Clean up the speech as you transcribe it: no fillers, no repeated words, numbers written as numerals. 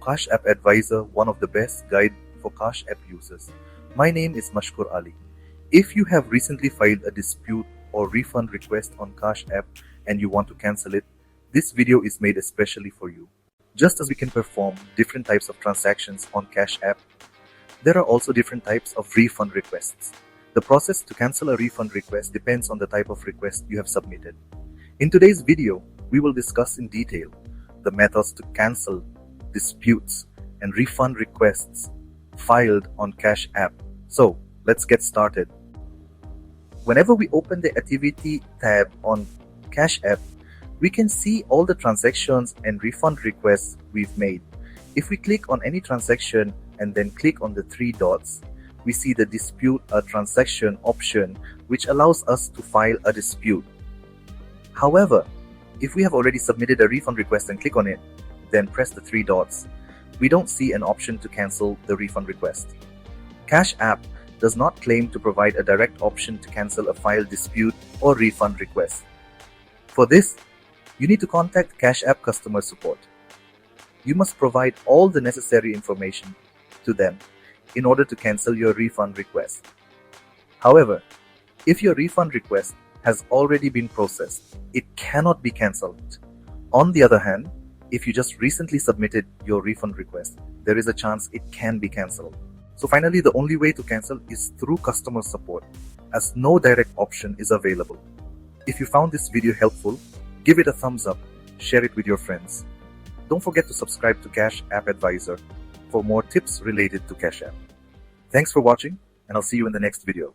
Cash App Advisor, one of the best guide for Cash App users. My name is Mashkur Ali. If you have recently filed a dispute or refund request on Cash App and you want to cancel it, this video is made especially for you. Just as we can perform different types of transactions on Cash App, there are also different types of refund requests. The process to cancel a refund request depends on the type of request you have submitted. In today's video, we will discuss in detail the methods to cancel disputes and refund requests filed on Cash App. So, let's get started. Whenever we open the Activity tab on Cash App, we can see all the transactions and refund requests we've made. If we click on any transaction and then click on the three dots, we see the Dispute a Transaction option, which allows us to file a dispute. However, if we have already submitted a refund request and click on it, then press the three dots, we don't see an option to cancel the refund request. Cash App does not claim to provide a direct option to cancel a filed dispute or refund request. For this, you need to contact Cash App customer support. You must provide all the necessary information to them in order to cancel your refund request. However, if your refund request has already been processed, it cannot be cancelled. On the other hand, if you just recently submitted your refund request, there is a chance it can be cancelled. So finally, the only way to cancel is through customer support, as no direct option is available. If you found this video helpful, give it a thumbs up, share it with your friends. Don't forget to subscribe to Cash App Advisor for more tips related to Cash App. Thanks for watching, and I'll see you in the next video.